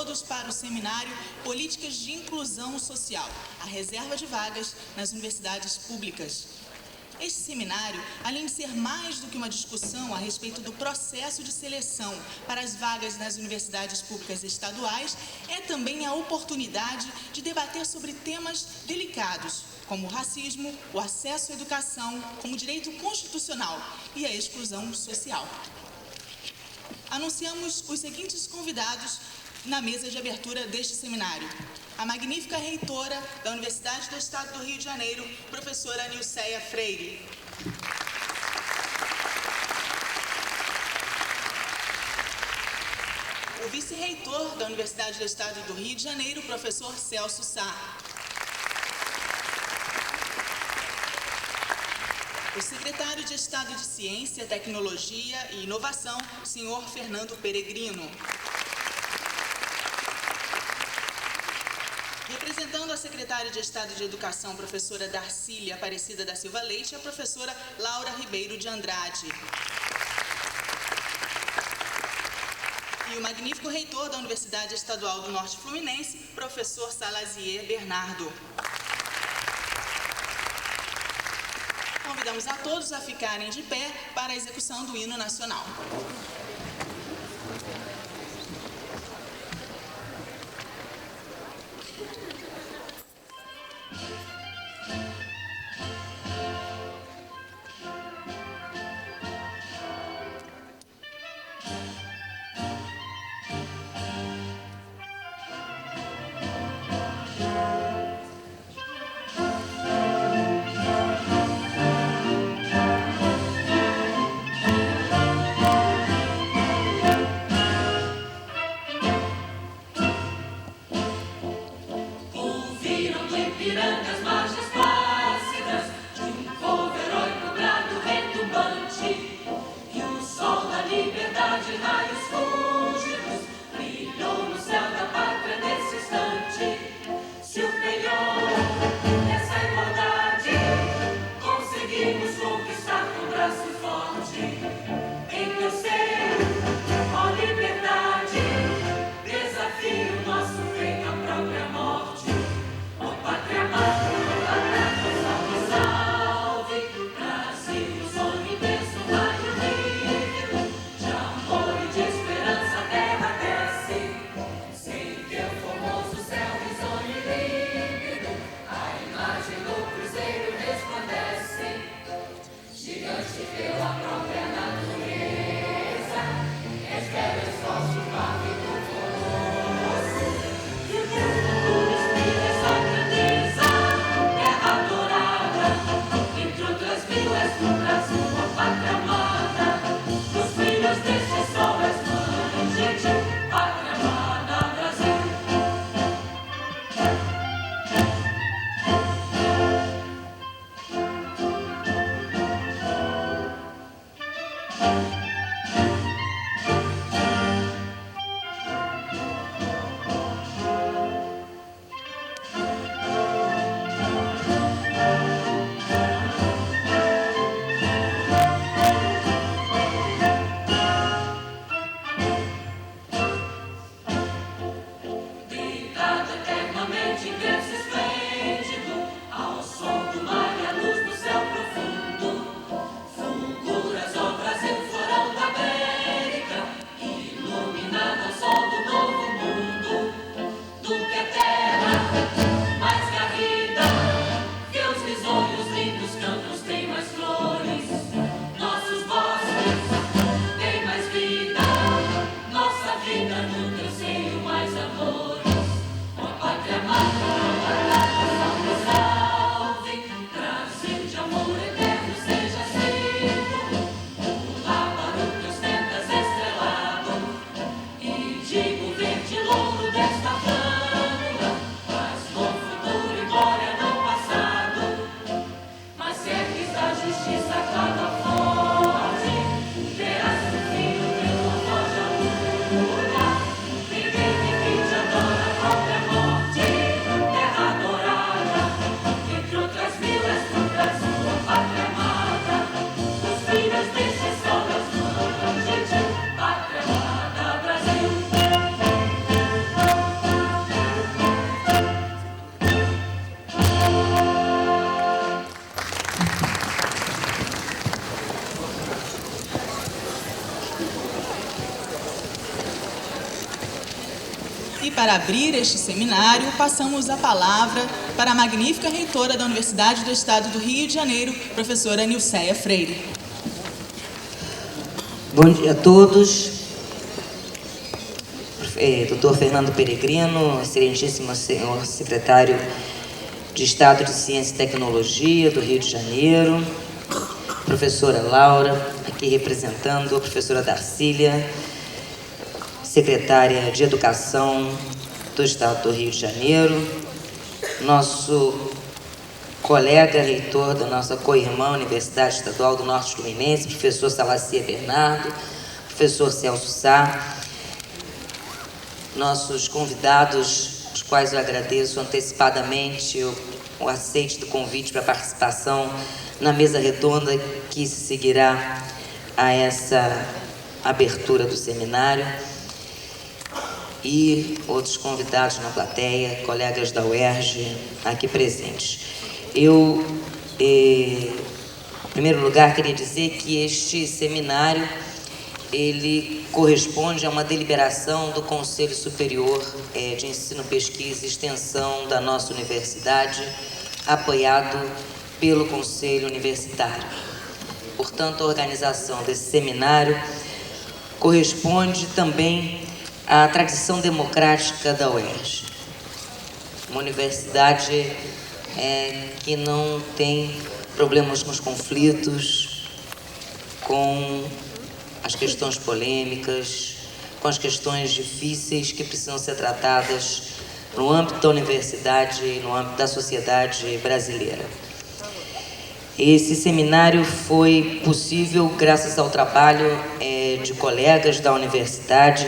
todos para o seminário Políticas de Inclusão Social, a reserva de vagas nas universidades públicas. Este seminário, além de ser mais do que uma discussão a respeito do processo de seleção para as vagas nas universidades públicas estaduais, é também a oportunidade de debater sobre temas delicados, como o racismo, o acesso à educação, como direito constitucional e a exclusão social. Anunciamos os seguintes convidados na mesa de abertura deste seminário. A magnífica reitora da Universidade do Estado do Rio de Janeiro, professora Nilceia Freire. O vice-reitor da Universidade do Estado do Rio de Janeiro, professor Celso Sá. O secretário de Estado de Ciência, Tecnologia e Inovação, senhor Fernando Peregrino. Representando a secretária de Estado de Educação, professora Darcília Aparecida da Silva Leite, a professora Laura Ribeiro de Andrade. E o magnífico reitor da Universidade Estadual do Norte Fluminense, professor Salazier Bernardo. Convidamos a todos a ficarem de pé para a execução do hino nacional. Fulguras, ó Brasil, fora E para abrir este seminário, passamos a palavra para a magnífica reitora da Universidade do Estado do Rio de Janeiro, professora Nilceia Freire. Bom dia a todos. Dr. Fernando Peregrino, excelentíssimo senhor secretário de Estado de Ciência e Tecnologia do Rio de Janeiro, professora Laura, aqui representando a professora Darcília, secretária de Educação do Estado do Rio de Janeiro, nosso colega reitor da nossa co-irmã Universidade Estadual do Norte Fluminense, professor Salacia Bernardo, professor Celso Sá, nossos convidados, os quais eu agradeço antecipadamente o aceite do convite para participação na mesa redonda que se seguirá a essa abertura do seminário, e outros convidados na plateia, colegas da UERJ aqui presentes. Eu, em primeiro lugar, queria dizer que este seminário, ele corresponde a uma deliberação do Conselho Superior de Ensino, Pesquisa e Extensão da nossa universidade, apoiado pelo Conselho Universitário. Portanto, a organização desse seminário corresponde também à tradição democrática da UERJ, uma universidade que não tem problemas com os conflitos, com as questões polêmicas, com as questões difíceis que precisam ser tratadas no âmbito da universidade e no âmbito da sociedade brasileira. Esse seminário foi possível graças ao trabalho de colegas da universidade,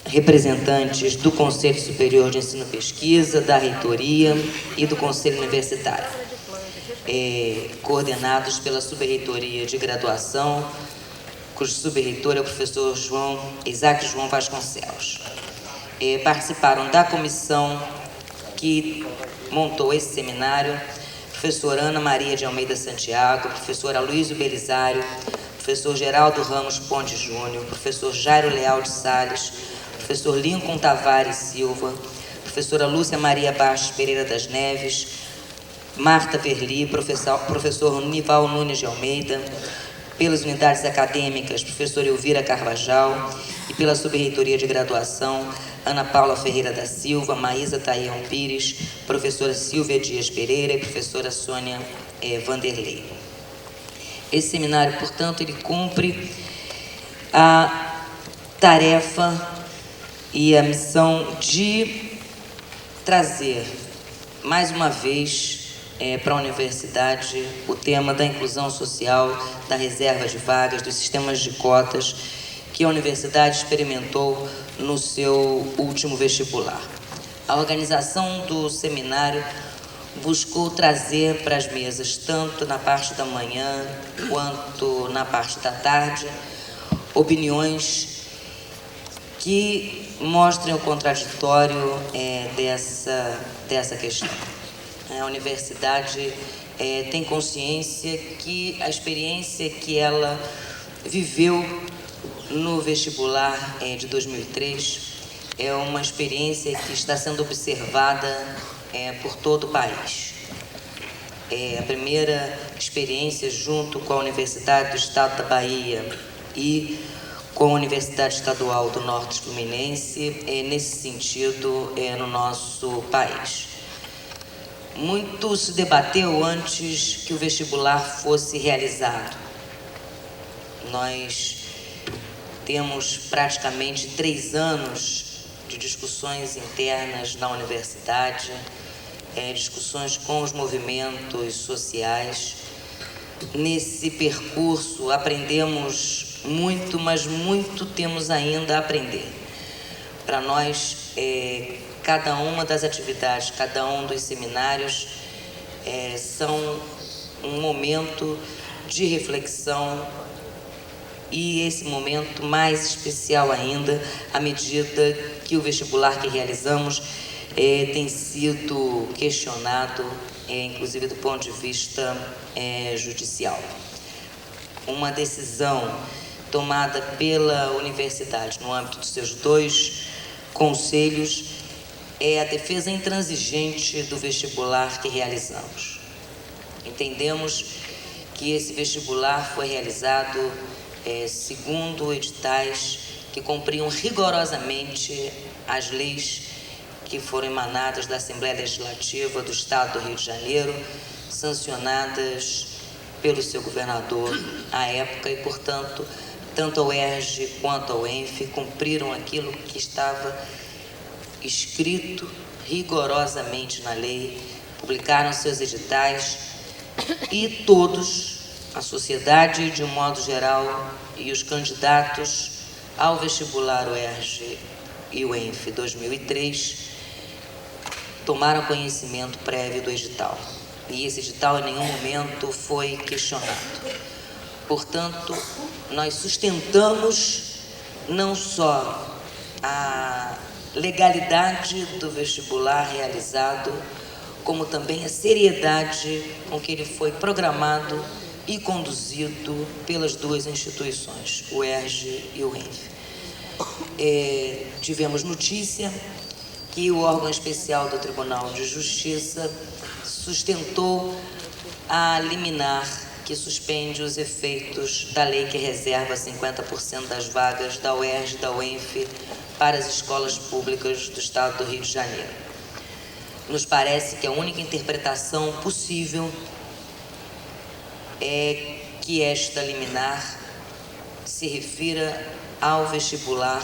representantes do Conselho Superior de Ensino e Pesquisa, da Reitoria e do Conselho Universitário, coordenados pela Subreitoria de Graduação, cujo subreitor é o professor Isaac João Vasconcelos. Participaram da comissão que montou esse seminário professora Ana Maria de Almeida Santiago, professor Aloysio Belisário, professor Geraldo Ramos Ponte Júnior, professor Jairo Leal de Salles, professor Lincoln Tavares Silva, professora Lúcia Maria Bastos Pereira das Neves, Marta Verli, professor Nival Nunes de Almeida, pelas unidades acadêmicas, professora Elvira Carvajal, e pela Subreitoria de Graduação, Ana Paula Ferreira da Silva, Maísa Taião Pires, professora Silvia Dias Pereira e professora Sônia Vanderlei. Esse seminário, portanto, ele cumpre a tarefa e a missão de trazer, mais uma vez, para a universidade, o tema da inclusão social, da reserva de vagas, dos sistemas de cotas que a universidade experimentou no seu último vestibular. A organização do seminário buscou trazer para as mesas, tanto na parte da manhã quanto na parte da tarde, opiniões que mostrem o contraditório dessa questão. A universidade tem consciência que a experiência que ela viveu no vestibular de 2003 é uma experiência que está sendo observada por todo o país. A primeira experiência junto com a Universidade do Estado da Bahia e com a Universidade Estadual do Norte Fluminense, nesse sentido, no nosso país. Muito se debateu antes que o vestibular fosse realizado. Nós temos praticamente 3 anos de discussões internas na universidade, discussões com os movimentos sociais. Nesse percurso aprendemos muito, mas muito temos ainda a aprender. Para nós, cada uma das atividades, cada um dos seminários são um momento de reflexão, e esse momento mais especial ainda à medida que o vestibular que realizamos tem sido questionado, inclusive do ponto de vista judicial. Uma decisão tomada pela universidade no âmbito dos seus 2 conselhos é a defesa intransigente do vestibular que realizamos. Entendemos que esse vestibular foi realizado segundo editais que cumpriam rigorosamente as leis que foram emanadas da Assembleia Legislativa do Estado do Rio de Janeiro, sancionadas pelo seu governador à época e, portanto, tanto a UERJ quanto a UENF cumpriram aquilo que estava escrito rigorosamente na lei, publicaram seus editais e todos, a sociedade de um modo geral e os candidatos ao vestibular UERJ e UENF 2003 tomaram conhecimento prévio do edital. E esse edital em nenhum momento foi questionado. Portanto, nós sustentamos não só a legalidade do vestibular realizado, como também a seriedade com que ele foi programado e conduzido pelas duas instituições, o UERJ e o UENF. Tivemos notícia que o órgão especial do Tribunal de Justiça sustentou a liminar que suspende os efeitos da lei que reserva 50% das vagas da UERJ e da UENF para as escolas públicas do Estado do Rio de Janeiro. Nos parece que a única interpretação possível é que esta liminar se refira ao vestibular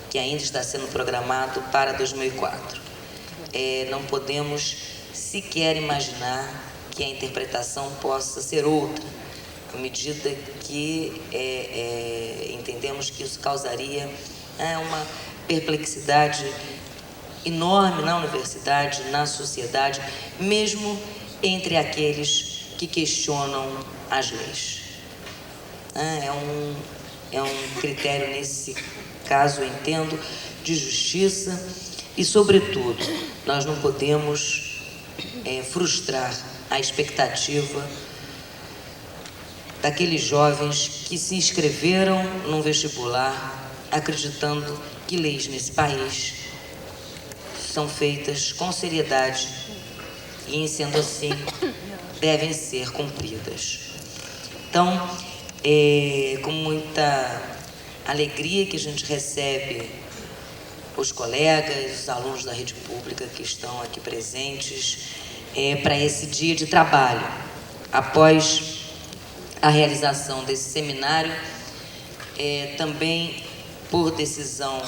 que ainda está sendo programado para 2004. Não podemos sequer imaginar que a interpretação possa ser outra, à medida que entendemos que isso causaria uma perplexidade enorme na universidade, na sociedade, mesmo entre aqueles que questionam as leis. É um critério, nesse caso, eu entendo, de justiça e, sobretudo, nós não podemos frustrar a expectativa daqueles jovens que se inscreveram num vestibular acreditando que leis nesse país são feitas com seriedade e, em sendo assim, devem ser cumpridas. Então, com muita alegria que a gente recebe os colegas, os alunos da rede pública que estão aqui presentes para esse dia de trabalho. Após a realização desse seminário, também por decisão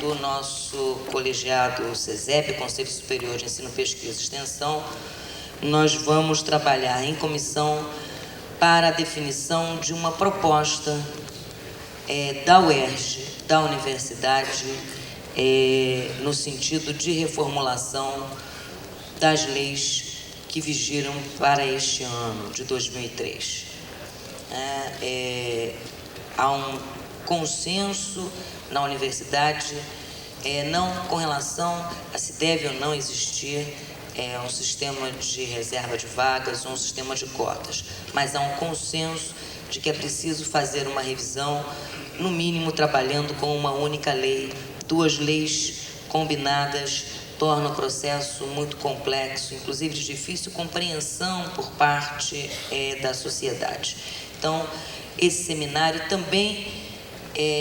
do nosso colegiado SESEP, Conselho Superior de Ensino, Pesquisa e Extensão, nós vamos trabalhar em comissão para a definição de uma proposta da UERJ, da universidade, no sentido de reformulação das leis que vigiram para este ano de 2003. Há um consenso na universidade, não com relação a se deve ou não existir um sistema de reserva de vagas ou um sistema de cotas, mas há um consenso de que é preciso fazer uma revisão, no mínimo trabalhando com uma única lei. Duas leis combinadas torna o processo muito complexo, inclusive de difícil compreensão por parte da sociedade. Então, esse seminário também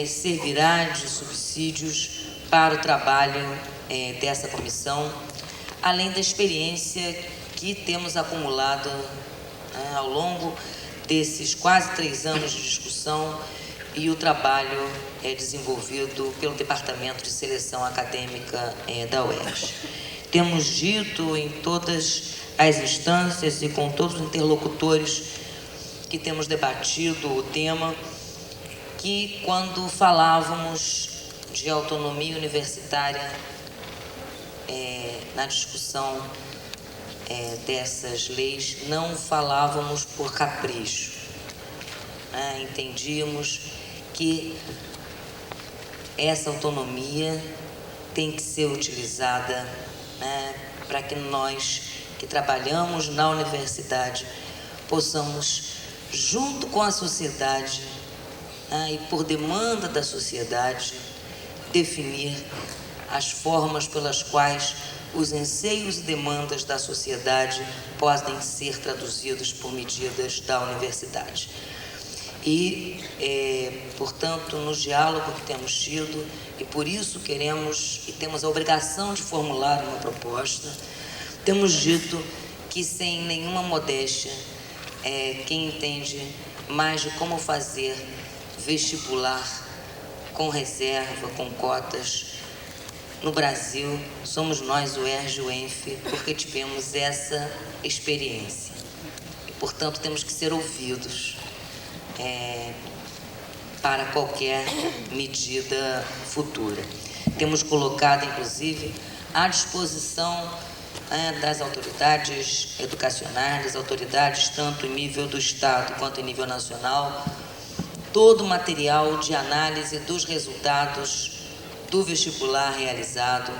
servirá de subsídios para o trabalho dessa comissão, além da experiência que temos acumulado ao longo desses quase 3 anos de discussão e o trabalho desenvolvido pelo Departamento de Seleção Acadêmica da UERJ. Temos dito em todas as instâncias e com todos os interlocutores que temos debatido o tema, que quando falávamos de autonomia universitária na discussão dessas leis, não falávamos por capricho. Entendíamos que essa autonomia tem que ser utilizada para que nós que trabalhamos na universidade possamos, junto com a sociedade e por demanda da sociedade, definir as formas pelas quais os anseios e demandas da sociedade podem ser traduzidos por medidas da universidade. E, portanto, no diálogo que temos tido, e por isso queremos e temos a obrigação de formular uma proposta, temos dito que, sem nenhuma modéstia, quem entende mais de como fazer vestibular com reserva, com cotas, no Brasil, somos nós, o UERJ e o ENF, porque tivemos essa experiência. E, portanto, temos que ser ouvidos para qualquer medida futura. Temos colocado, inclusive, à disposição das autoridades educacionais, das autoridades, tanto em nível do Estado quanto em nível nacional, todo o material de análise dos resultados do vestibular realizado,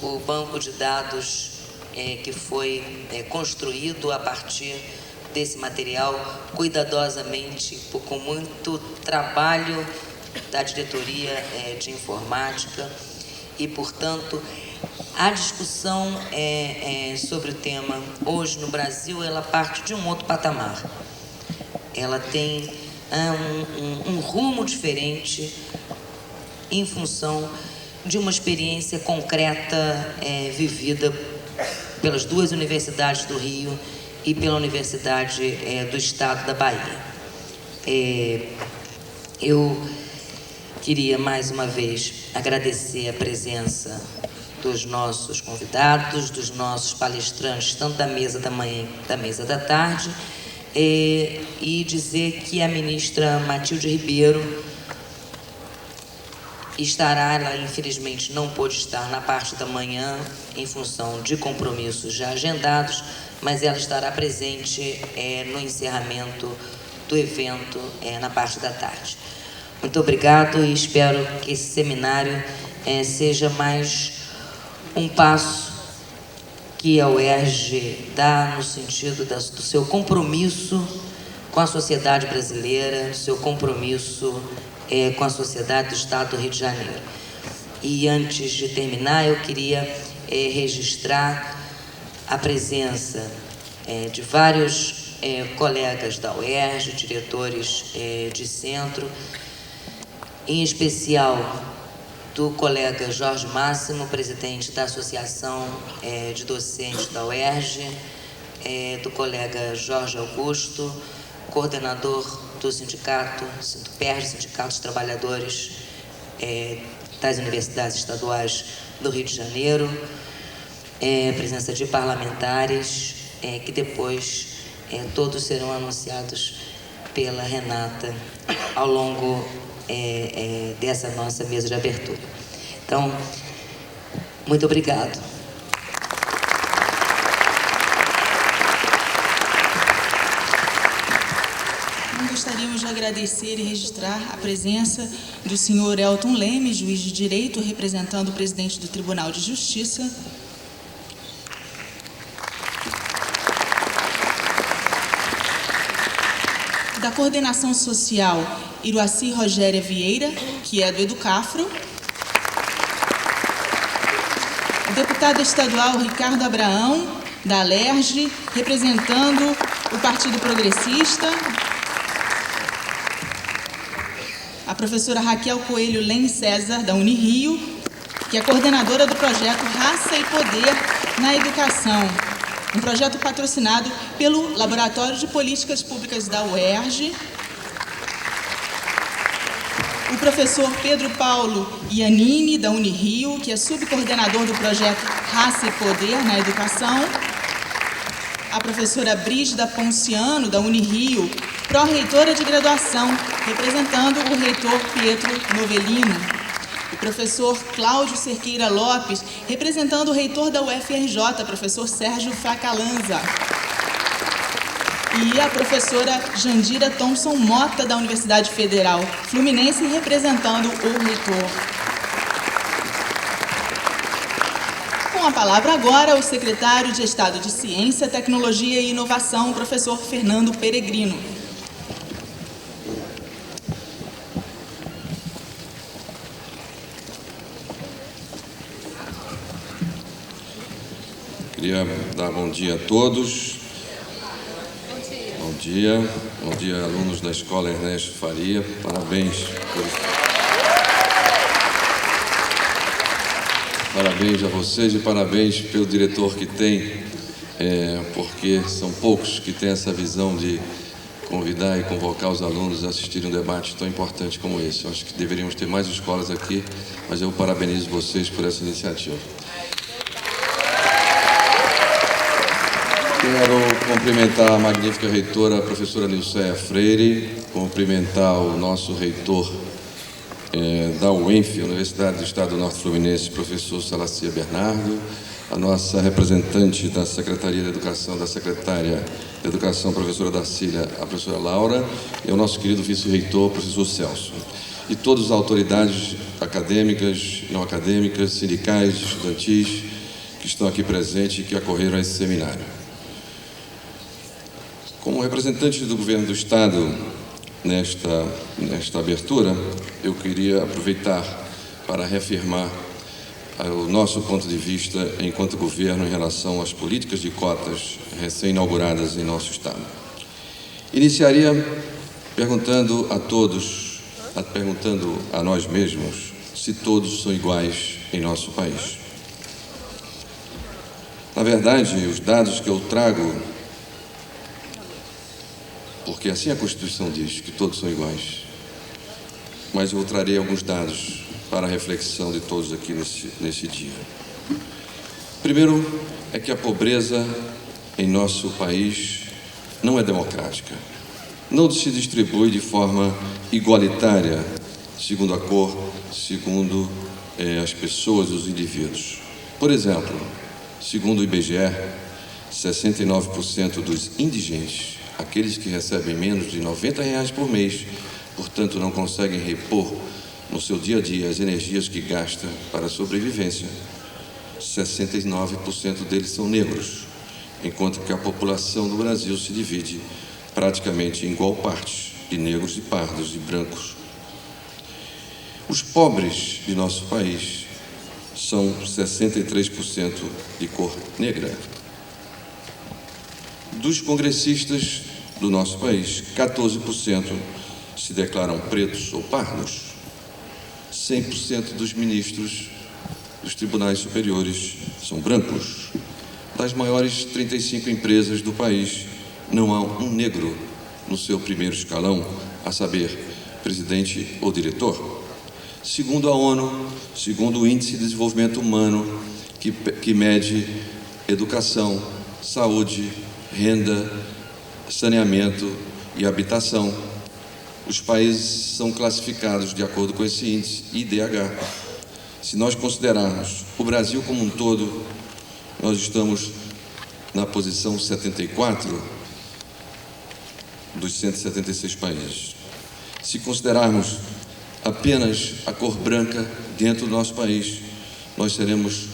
o banco de dados que foi construído a partir desse material, cuidadosamente, com muito trabalho da diretoria de informática, e, portanto, a discussão sobre o tema hoje no Brasil, ela parte de um outro patamar. Ela tem um rumo diferente em função de uma experiência concreta vivida pelas duas universidades do Rio e pela Universidade do Estado da Bahia. Eu queria, mais uma vez, agradecer a presença dos nossos convidados, dos nossos palestrantes, tanto da mesa da manhã quanto da mesa da tarde, e dizer que a ministra Matilde Ribeiro estará, ela infelizmente não pôde estar na parte da manhã em função de compromissos já agendados, mas ela estará presente no encerramento do evento na parte da tarde. Muito obrigado e espero que esse seminário seja mais um passo que a UERJ dá no sentido do seu compromisso com a sociedade brasileira, do seu compromisso com a sociedade do Estado do Rio de Janeiro. E antes de terminar, eu queria registrar a presença de vários colegas da UERJ, diretores de centro, em especial do colega Jorge Máximo, presidente da Associação de Docentes da UERJ, do colega Jorge Augusto, coordenador do sindicato, SINTUPERJ, Sindicato dos Trabalhadores das Universidades Estaduais do Rio de Janeiro, presença de parlamentares, que depois todos serão anunciados pela Renata ao longo dessa nossa mesa de abertura. Então, muito obrigado. Gostaríamos de agradecer e registrar a presença do senhor Elton Leme, juiz de direito, representando o presidente do Tribunal de Justiça. Da Coordenação Social, Iruaci Rogéria Vieira, que é do Educafro. O deputado estadual Ricardo Abraão, da ALERJ, representando o Partido Progressista. A professora Raquel Coelho Len César, da Unirio, que é coordenadora do projeto Raça e Poder na Educação, um projeto patrocinado pelo Laboratório de Políticas Públicas da UERJ. O professor Pedro Paulo Iannini, da Unirio, que é subcoordenador do projeto Raça e Poder na Educação. A professora Brígida Ponciano, da Unirio, pró-reitora de graduação, representando o reitor Pietro Novellino. O professor Cláudio Cerqueira Lopes, representando o reitor da UFRJ, professor Sérgio Fracalanza. E a professora Jandira Thompson Mota, da Universidade Federal Fluminense, representando o reitor. Com a palavra agora, o secretário de Estado de Ciência, Tecnologia e Inovação, professor Fernando Peregrino. Queria dar bom dia a todos. Bom dia. Bom dia, alunos da Escola Ernesto Faria. Parabéns Parabéns a vocês e parabéns pelo diretor que tem, porque são poucos que têm essa visão de convidar e convocar os alunos a assistirem um debate tão importante como esse. Eu acho que deveríamos ter mais escolas aqui, mas eu parabenizo vocês por essa iniciativa. Quero cumprimentar a magnífica reitora, a professora Nilceia Freire, cumprimentar o nosso reitor da UENF, Universidade do Estado do Norte Fluminense, professor Salacia Bernardo, a nossa representante da Secretaria de Educação, da secretária de Educação, professora Darcília, a professora Laura, e o nosso querido vice-reitor, professor Celso. E todas as autoridades acadêmicas, não acadêmicas, sindicais, estudantis, que estão aqui presentes e que acorreram a esse seminário. Como representante do governo do Estado, nesta abertura, eu queria aproveitar para reafirmar o nosso ponto de vista enquanto governo em relação às políticas de cotas recém-inauguradas em nosso Estado. Iniciaria perguntando a nós mesmos se todos são iguais em nosso país. Na verdade, os dados que eu trago, porque assim a Constituição diz, que todos são iguais, mas eu trarei alguns dados para a reflexão de todos aqui nesse dia. Primeiro é que a pobreza em nosso país não é democrática. Não se distribui de forma igualitária, segundo a cor, segundo as pessoas, os indivíduos. Por exemplo, segundo o IBGE, 69% dos indigentes, aqueles que recebem menos de R$90 por mês, portanto não conseguem repor no seu dia a dia as energias que gastam para a sobrevivência, 69% deles são negros, enquanto que a população do Brasil se divide praticamente em igual parte de negros e pardos e brancos. Os pobres de nosso país são 63% de cor negra. Dos congressistas do nosso país, 14% se declaram pretos ou pardos. 100% dos ministros dos tribunais superiores são brancos. Das maiores 35 empresas do país, não há um negro no seu primeiro escalão, a saber, presidente ou diretor. Segundo a ONU, segundo o Índice de Desenvolvimento Humano, que mede educação, saúde, renda, saneamento e habitação, os países são classificados de acordo com esse índice IDH. Se nós considerarmos o Brasil como um todo, nós estamos na posição 74 dos 176 países. Se considerarmos apenas a cor branca dentro do nosso país, nós seremos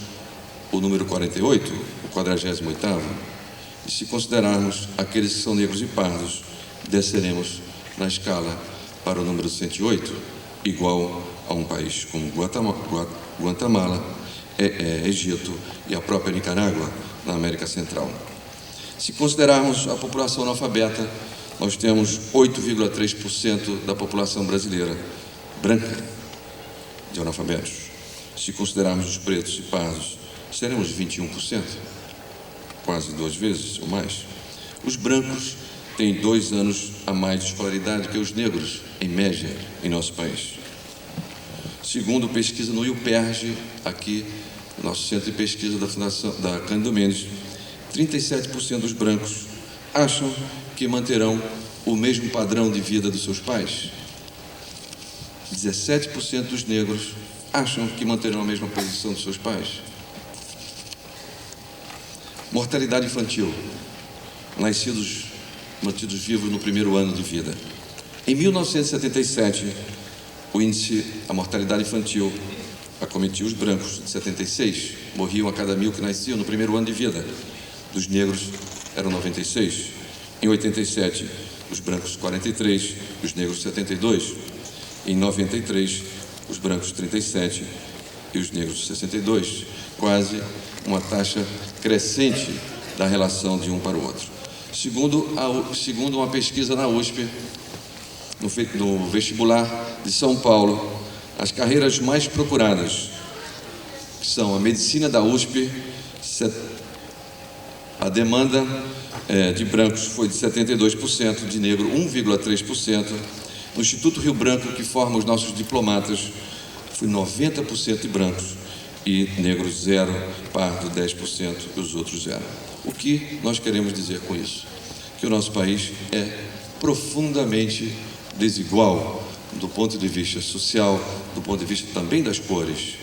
o número 48, o 48º. E se considerarmos aqueles que são negros e pardos, desceremos na escala para o número 108, igual a um país como Guatemala, Egito e a própria Nicarágua, na América Central. Se considerarmos a população analfabeta, nós temos 8,3% da população brasileira branca de analfabetos. Se considerarmos os pretos e pardos, seremos 21%. Quase 2 vezes ou mais. Os brancos têm 2 anos a mais de escolaridade que os negros, em média, em nosso país. Segundo pesquisa no IUPERJ, aqui, nosso centro de pesquisa da Fundação da Cândido Mendes, 37% dos brancos acham que manterão o mesmo padrão de vida dos seus pais. 17% dos negros acham que manterão a mesma posição dos seus pais. Mortalidade infantil, mantidos vivos no primeiro ano de vida. Em 1977, a mortalidade infantil acometia os brancos, de 76, morriam a cada 1000 que nasciam no primeiro ano de vida. Dos negros, eram 96. Em 87, os brancos 43, os negros 72. Em 93, os brancos 37, e os negros 62%, quase uma taxa crescente da relação de um para o outro. Segundo uma pesquisa na USP, no vestibular de São Paulo, as carreiras mais procuradas, que são a medicina da USP, a demanda de brancos foi de 72%, de negro 1,3%. No Instituto Rio Branco, que forma os nossos diplomatas, foi 90% de brancos e negros 0, pardo 10% e os outros 0. O que nós queremos dizer com isso? Que o nosso país é profundamente desigual do ponto de vista social, do ponto de vista também das cores.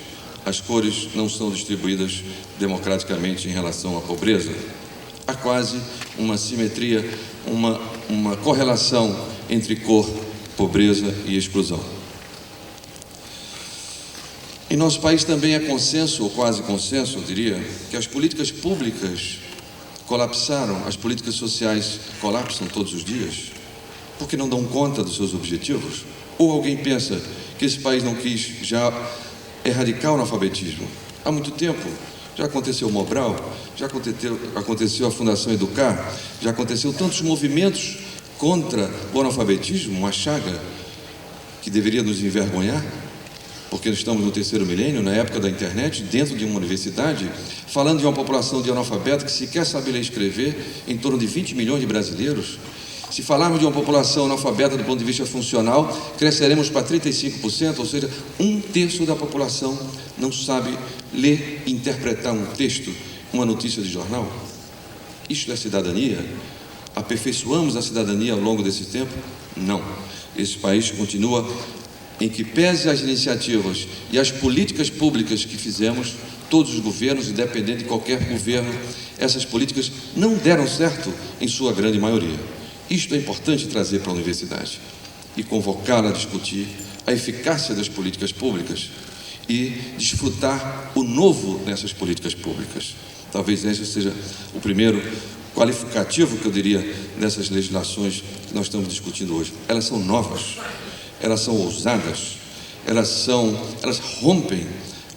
As cores não são distribuídas democraticamente em relação à pobreza. Há quase uma simetria, uma correlação entre cor, pobreza e exclusão. Em nosso país também é consenso, ou quase consenso, eu diria, que as políticas públicas colapsaram, as políticas sociais colapsam todos os dias, porque não dão conta dos seus objetivos. Ou alguém pensa que esse país não quis já erradicar o analfabetismo? Há muito tempo. Já aconteceu o Mobral, já aconteceu a Fundação Educar, já aconteceu tantos movimentos contra o analfabetismo, uma chaga que deveria nos envergonhar, porque estamos no 3º milênio, na época da internet, dentro de uma universidade, falando de uma população de analfabeto que sequer sabe ler e escrever, em torno de 20 milhões de brasileiros. Se falarmos de uma população analfabeta do ponto de vista funcional, cresceremos para 35%, ou seja, 1/3 da população não sabe ler e interpretar um texto, uma notícia de jornal. Isto é cidadania? Aperfeiçoamos a cidadania ao longo desse tempo? Não. Esse país continua em que, pese as iniciativas e as políticas públicas que fizemos, todos os governos, independente de qualquer governo, essas políticas não deram certo em sua grande maioria. Isto é importante trazer para a universidade e convocá-la a discutir a eficácia das políticas públicas e desfrutar o novo nessas políticas públicas. Talvez esse seja o primeiro qualificativo que eu diria dessas legislações que nós estamos discutindo hoje. Elas são novas, elas são ousadas, elas rompem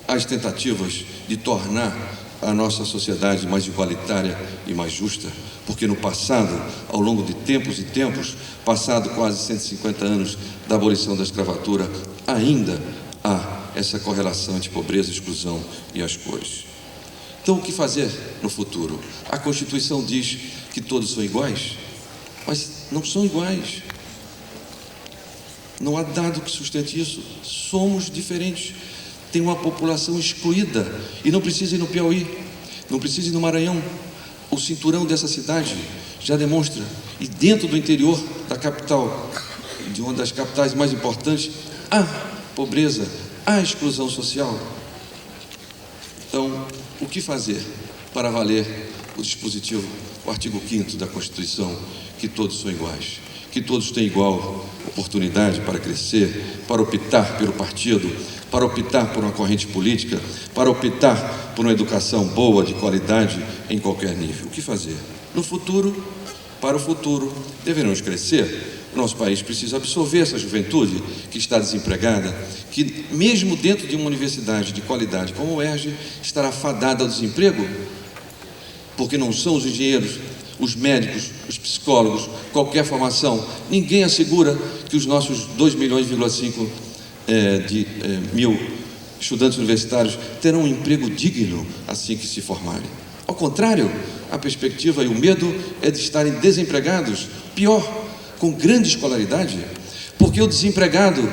as tentativas de tornar a nossa sociedade mais igualitária e mais justa, porque no passado, ao longo de tempos e tempos, passado quase 150 anos da abolição da escravatura, ainda há essa correlação entre pobreza, exclusão e as cores. Então, o que fazer no futuro? A Constituição diz que todos são iguais, mas não são iguais. Não há dado que sustente isso. Somos diferentes. Tem uma população excluída, e não precisa ir no Piauí, não precisa ir no Maranhão. O cinturão dessa cidade já demonstra, e dentro do interior da capital, de uma das capitais mais importantes, há pobreza, há exclusão social. Então, o que fazer para valer o dispositivo, o artigo 5º da Constituição, que todos são iguais, que todos têm igual oportunidade para crescer, para optar pelo partido, para optar por uma corrente política, para optar por uma educação boa, de qualidade, em qualquer nível? O que fazer? No futuro, para o futuro, deveremos crescer. O nosso país precisa absorver essa juventude que está desempregada, que mesmo dentro de uma universidade de qualidade como o UERJ, estará fadada ao desemprego, porque não são os engenheiros, os médicos, os psicólogos, qualquer formação. Ninguém assegura que os nossos 2,5 milhões mil estudantes universitários terão um emprego digno assim que se formarem. Ao contrário, a perspectiva e o medo é de estarem desempregados, pior, com grande escolaridade, porque o desempregado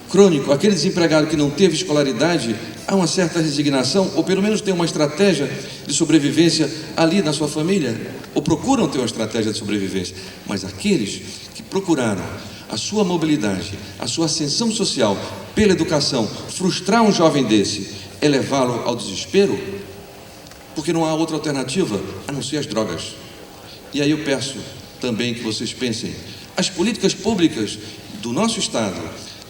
crônico, aquele desempregado que não teve escolaridade, há uma certa resignação, ou pelo menos tem uma estratégia de sobrevivência ali na sua família, ou procuram ter uma estratégia de sobrevivência. Mas aqueles que procuraram a sua mobilidade, a sua ascensão social pela educação, frustrar um jovem desse é levá-lo ao desespero, porque não há outra alternativa a não ser as drogas. E aí eu peço também que vocês pensem, as políticas públicas do nosso estado,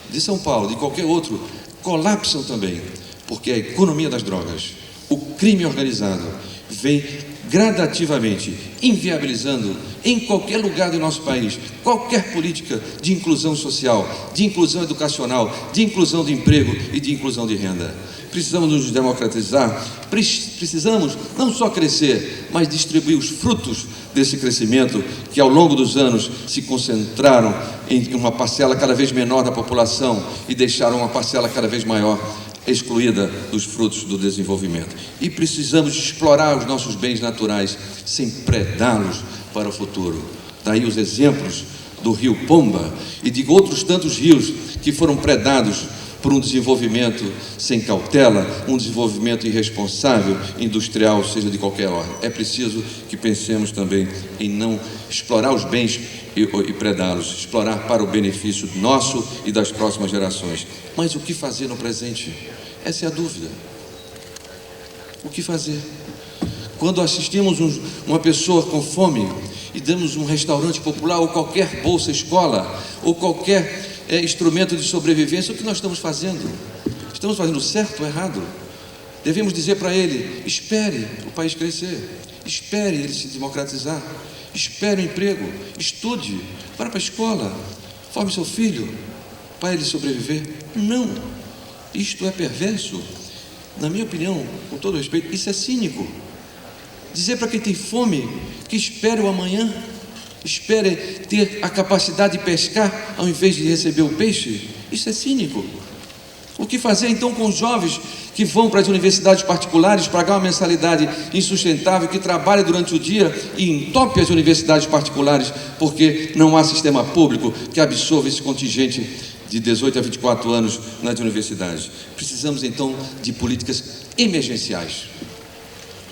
de São Paulo, de qualquer outro, colapsam também, porque a economia das drogas, o crime organizado, vem gradativamente inviabilizando em qualquer lugar do nosso país qualquer política de inclusão social, de inclusão educacional, de inclusão de emprego e de inclusão de renda. Precisamos nos democratizar, precisamos não só crescer, mas distribuir os frutos desse crescimento que ao longo dos anos se concentraram em uma parcela cada vez menor da população e deixaram uma parcela cada vez maior excluída dos frutos do desenvolvimento. E precisamos explorar os nossos bens naturais sem predá-los para o futuro. Daí os exemplos do rio Pomba e de outros tantos rios que foram predados por um desenvolvimento sem cautela, um desenvolvimento irresponsável, industrial, seja de qualquer ordem. É preciso que pensemos também em não explorar os bens e predá-los, explorar para o benefício nosso e das próximas gerações. Mas o que fazer no presente? Essa é a dúvida. O que fazer? Quando assistimos uma pessoa com fome e damos um restaurante popular ou qualquer bolsa escola ou qualquer instrumento de sobrevivência, o que nós estamos fazendo? Estamos fazendo certo ou errado? Devemos dizer para ele: espere o país crescer, espere ele se democratizar, espere o emprego, estude, vá para a escola, forme seu filho para ele sobreviver. Não, isto é perverso. Na minha opinião, com todo respeito, isso é cínico. Dizer para quem tem fome que espere o amanhã, espere ter a capacidade de pescar ao invés de receber o peixe, isso é cínico. O que fazer então com os jovens que vão para as universidades particulares pagar uma mensalidade insustentável, que trabalha durante o dia e entope as universidades particulares porque não há sistema público que absorva esse contingente de 18 a 24 anos nas universidades? Precisamos então de políticas emergenciais.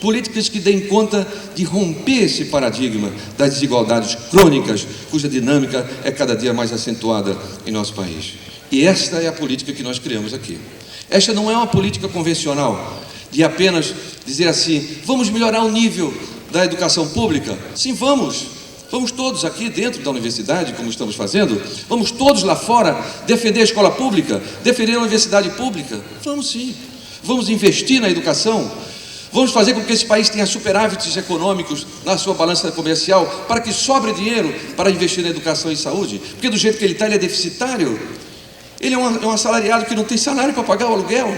Políticas que deem conta de romper esse paradigma das desigualdades crônicas, cuja dinâmica é cada dia mais acentuada em nosso país. E esta é a política que nós criamos aqui. Esta não é uma política convencional, de apenas dizer assim: vamos melhorar o nível da educação pública. Sim, vamos. Vamos todos aqui dentro da universidade, como estamos fazendo, vamos todos lá fora defender a escola pública, defender a universidade pública. Vamos sim. Vamos investir na educação. Vamos fazer com que esse país tenha superávites econômicos na sua balança comercial, para que sobre dinheiro para investir na educação e saúde, porque do jeito que ele está, ele é deficitário. Ele é um assalariado que não tem salário para pagar o aluguel,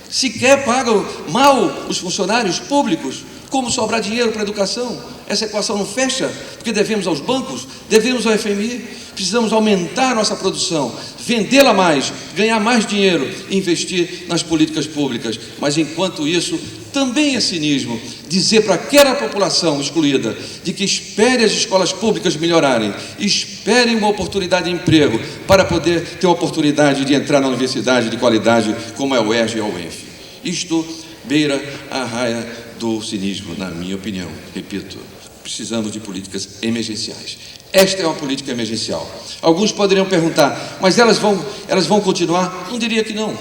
sequer paga mal os funcionários públicos. Como sobrar dinheiro para a educação? Essa equação não fecha, porque devemos aos bancos, devemos ao FMI. Precisamos aumentar a nossa produção, vendê-la mais, ganhar mais dinheiro e investir nas políticas públicas. Mas enquanto isso, também é cinismo dizer para aquela população excluída de que espere as escolas públicas melhorarem, esperem uma oportunidade de emprego para poder ter a oportunidade de entrar na universidade de qualidade como é o UERJ e a UENF. Isto beira a raia do cinismo, na minha opinião. Repito, precisamos de políticas emergenciais. Esta é uma política emergencial. Alguns poderiam perguntar: mas elas vão continuar? Não diria que não.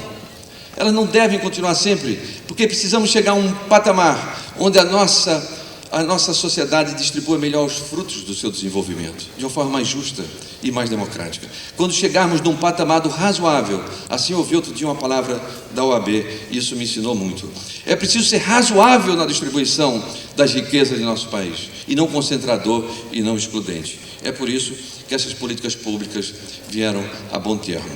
Elas não devem continuar sempre, porque precisamos chegar a um patamar onde a nossa sociedade distribua melhor os frutos do seu desenvolvimento, de uma forma mais justa e mais democrática. Quando chegarmos num patamar razoável, assim ouvi outro dia uma palavra da OAB, e isso me ensinou muito. É preciso ser razoável na distribuição das riquezas de nosso país, e não concentrador e não excludente. É por isso que essas políticas públicas vieram a bom termo.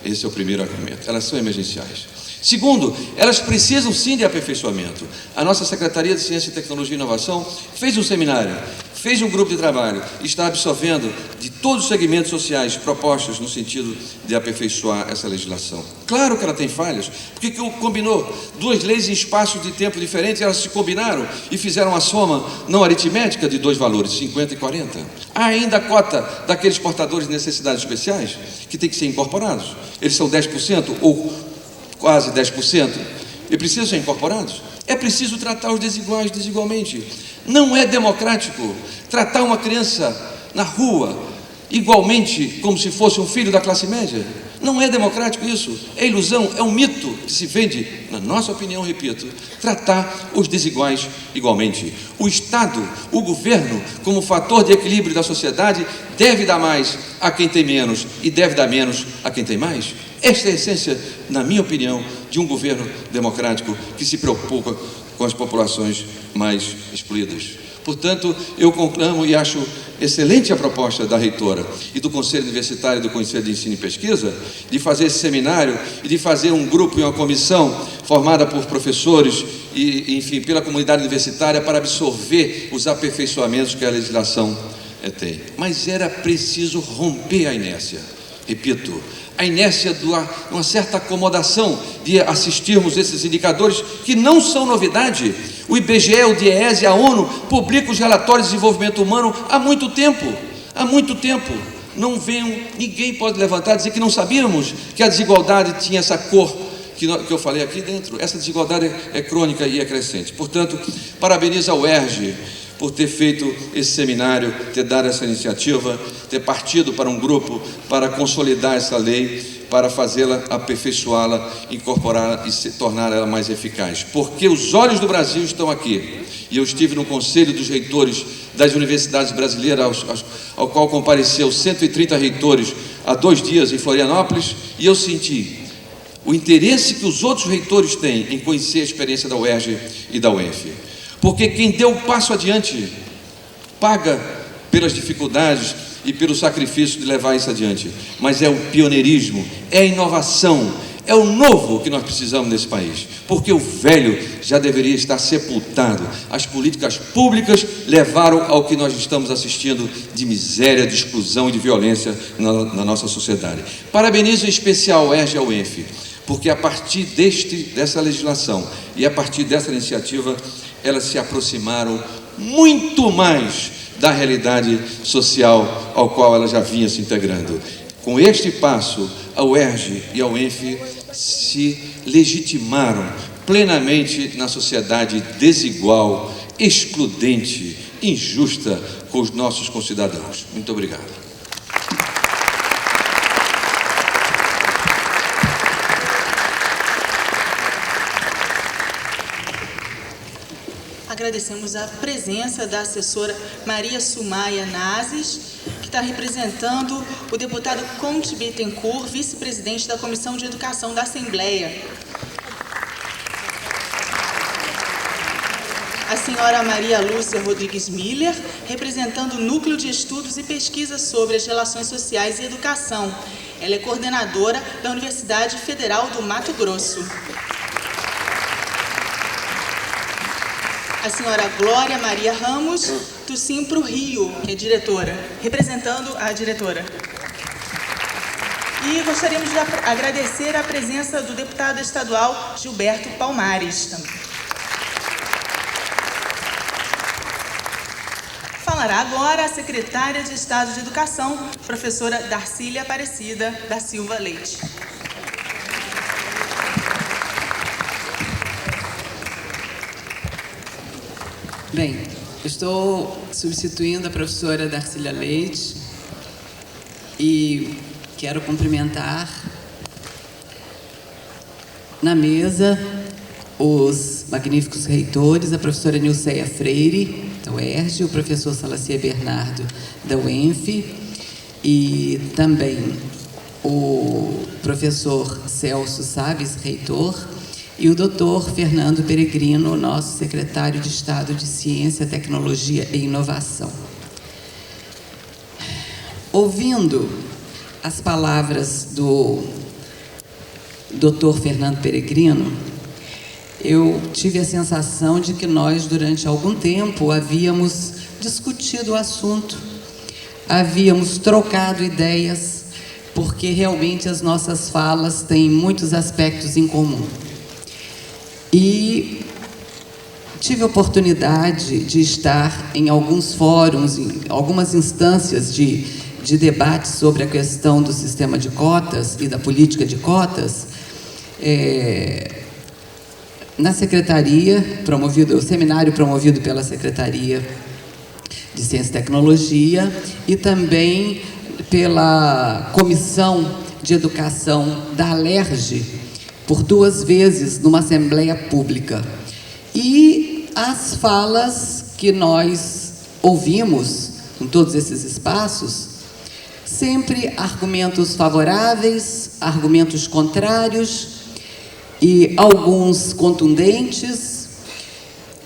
Esse é o primeiro argumento. Elas são emergenciais. Segundo, elas precisam sim de aperfeiçoamento. A nossa Secretaria de Ciência, Tecnologia e Inovação fez um seminário, fez um grupo de trabalho, está absorvendo de todos os segmentos sociais propostas no sentido de aperfeiçoar essa legislação. Claro que ela tem falhas, porque combinou duas leis em espaços de tempo diferentes, elas se combinaram e fizeram uma soma não aritmética de dois valores, 50 e 40. Há ainda a cota daqueles portadores de necessidades especiais, que tem que ser incorporados. Eles são 10% ou quase 10%, e precisam ser incorporados. É preciso tratar os desiguais desigualmente. Não é democrático tratar uma criança na rua igualmente como se fosse um filho da classe média. Não é democrático isso. É ilusão, é um mito que se vende, na nossa opinião, repito, tratar os desiguais igualmente. O Estado, o governo, como fator de equilíbrio da sociedade, deve dar mais a quem tem menos e deve dar menos a quem tem mais. Esta é a essência, na minha opinião, de um governo democrático que se preocupa com as populações mais excluídas. Portanto, eu conclamo e acho excelente a proposta da reitora e do Conselho Universitário e do Conselho de Ensino e Pesquisa de fazer esse seminário e de fazer um grupo e uma comissão formada por professores e, enfim, pela comunidade universitária para absorver os aperfeiçoamentos que a legislação tem. Mas era preciso romper a inércia, repito, a inércia de uma certa acomodação de assistirmos esses indicadores que não são novidade. O IBGE, o DIEESE e a ONU publicam os relatórios de desenvolvimento humano há muito tempo. Não venham, ninguém pode levantar e dizer que não sabíamos que a desigualdade tinha essa cor que eu falei aqui dentro. Essa desigualdade é crônica e é crescente. Portanto, parabenizo a UERJ por ter feito esse seminário, ter dado essa iniciativa, ter partido para um grupo para consolidar essa lei, para fazê-la, aperfeiçoá-la, incorporá-la e tornar ela mais eficaz. Porque os olhos do Brasil estão aqui. E eu estive no Conselho dos Reitores das Universidades Brasileiras, ao qual compareceu 130 reitores há 2 dias em Florianópolis, e eu senti o interesse que os outros reitores têm em conhecer a experiência da UERJ e da UENF. Porque quem deu o passo adiante paga pelas dificuldades e pelo sacrifício de levar isso adiante. Mas é o pioneirismo, é a inovação, é o novo que nós precisamos nesse país. Porque o velho já deveria estar sepultado. As políticas públicas levaram ao que nós estamos assistindo de miséria, de exclusão e de violência na nossa sociedade. Parabenizo em especial a UERJ e a UENF, porque a partir dessa legislação e a partir dessa iniciativa, elas se aproximaram muito mais da realidade social ao qual ela já vinha se integrando. Com este passo, a UERJ e a UENF se legitimaram plenamente na sociedade desigual, excludente, injusta com os nossos concidadãos. Muito obrigado. Agradecemos a presença da assessora Maria Sumaia Nazes, que está representando o deputado Conte Bittencourt, vice-presidente da Comissão de Educação da Assembleia. A senhora Maria Lúcia Rodrigues Miller, representando o Núcleo de Estudos e Pesquisas sobre as Relações Sociais e Educação. Ela é coordenadora da Universidade Federal do Mato Grosso. A senhora Glória Maria Ramos, do Simpro Rio, que é diretora, representando a diretora. E gostaríamos de agradecer a presença do deputado estadual Gilberto Palmares também. Falará agora a secretária de Estado de Educação, professora Darcília Aparecida da Silva Leite. Bem, estou substituindo a professora Darcília Leite e quero cumprimentar na mesa os magníficos reitores, a professora Nilceia Freire, da UERJ, o professor Salacia Bernardo, da UENF, e também o professor Celso Saves, reitor, e o doutor Fernando Peregrino, nosso secretário de Estado de Ciência, Tecnologia e Inovação. Ouvindo as palavras do doutor Fernando Peregrino, eu tive a sensação de que nós, durante algum tempo, havíamos discutido o assunto, havíamos trocado ideias, porque realmente as nossas falas têm muitos aspectos em comum. E tive a oportunidade de estar em alguns fóruns, em algumas instâncias de debate sobre a questão do sistema de cotas e da política de cotas, na secretaria, o seminário promovido pela Secretaria de Ciência e Tecnologia e também pela Comissão de Educação da Alerj, por 2 vezes numa Assembleia Pública. E as falas que nós ouvimos em todos esses espaços, sempre argumentos favoráveis, argumentos contrários e alguns contundentes,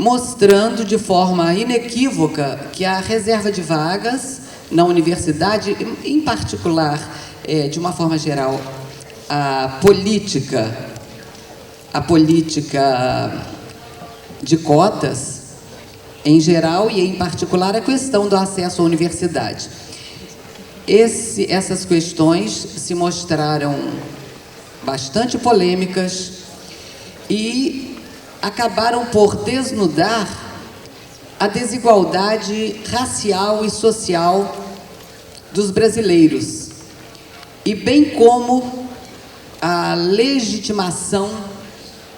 mostrando de forma inequívoca que a reserva de vagas na universidade, em particular, de uma forma geral, a política de cotas, em geral, e em particular a questão do acesso à universidade. Essas questões se mostraram bastante polêmicas e acabaram por desnudar a desigualdade racial e social dos brasileiros, e bem como a legitimação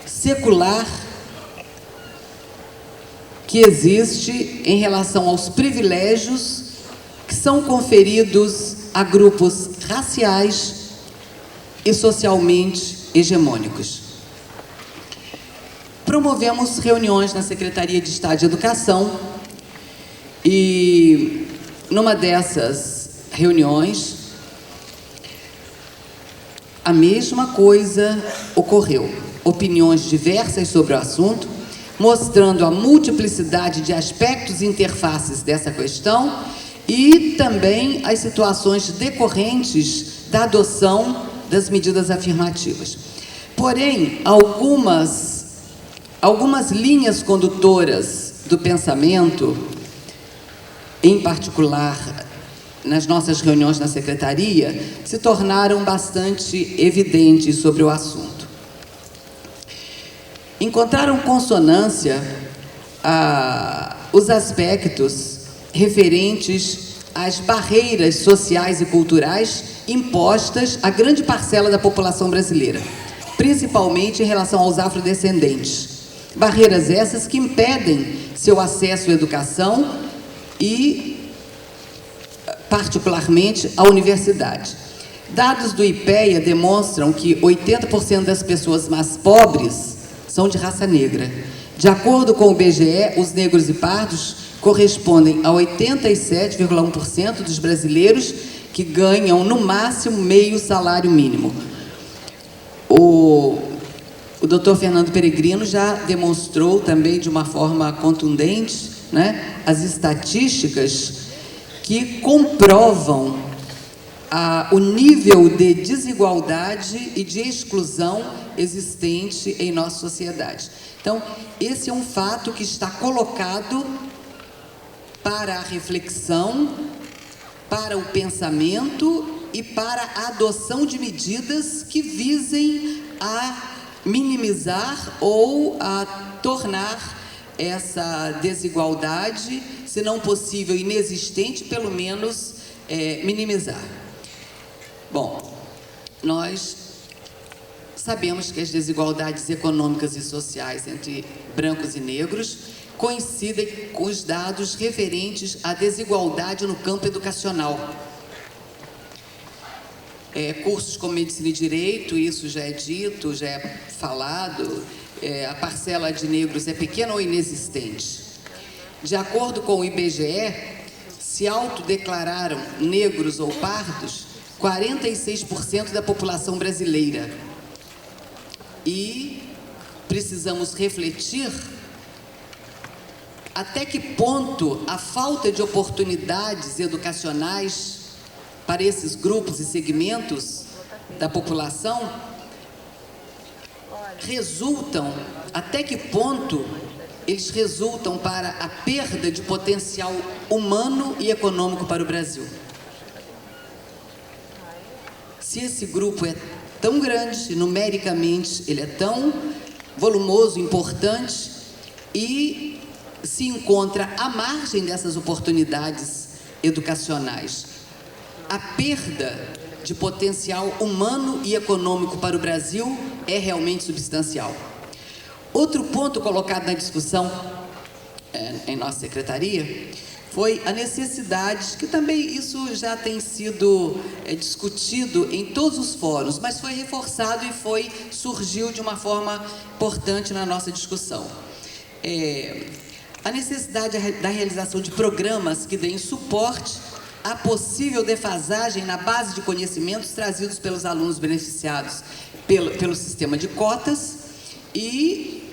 secular que existe em relação aos privilégios que são conferidos a grupos raciais e socialmente hegemônicos. Promovemos reuniões na Secretaria de Estado de Educação e, numa dessas reuniões, a mesma coisa ocorreu. Opiniões diversas sobre o assunto, mostrando a multiplicidade de aspectos e interfaces dessa questão e também as situações decorrentes da adoção das medidas afirmativas. Porém, algumas linhas condutoras do pensamento, em particular nas nossas reuniões na Secretaria, se tornaram bastante evidentes sobre o assunto. Encontraram consonância os aspectos referentes às barreiras sociais e culturais impostas à grande parcela da população brasileira, principalmente em relação aos afrodescendentes. Barreiras essas que impedem seu acesso à educação e, particularmente, à universidade. Dados do IPEA demonstram que 80% das pessoas mais pobres são de raça negra. De acordo com o IBGE, os negros e pardos correspondem a 87,1% dos brasileiros que ganham, no máximo, meio salário mínimo. O doutor Fernando Peregrino já demonstrou também de uma forma contundente, né, as estatísticas que comprovam o nível de desigualdade e de exclusão existente em nossa sociedade. Então, esse é um fato que está colocado para a reflexão, para o pensamento e para a adoção de medidas que visem a minimizar ou a tornar essa desigualdade, se não possível inexistente, pelo menos minimizar. Bom, nós sabemos que as desigualdades econômicas e sociais entre brancos e negros coincidem com os dados referentes à desigualdade no campo educacional. Cursos como Medicina e Direito, isso já é dito, já é falado, a parcela de negros é pequena ou inexistente. De acordo com o IBGE, se autodeclararam negros ou pardos 46% da população brasileira. E precisamos refletir até que ponto a falta de oportunidades educacionais para esses grupos e segmentos da população resultam, até que ponto eles resultam para a perda de potencial humano e econômico para o Brasil. Se esse grupo é tão grande, numericamente, ele é tão volumoso, importante, e se encontra à margem dessas oportunidades educacionais, a perda de potencial humano e econômico para o Brasil é realmente substancial. Outro ponto colocado na discussão em nossa secretaria foi a necessidade, que também isso já tem sido discutido em todos os fóruns, mas foi reforçado e surgiu de uma forma importante na nossa discussão. A necessidade da realização de programas que deem suporte à possível defasagem na base de conhecimentos trazidos pelos alunos beneficiados pelo sistema de cotas e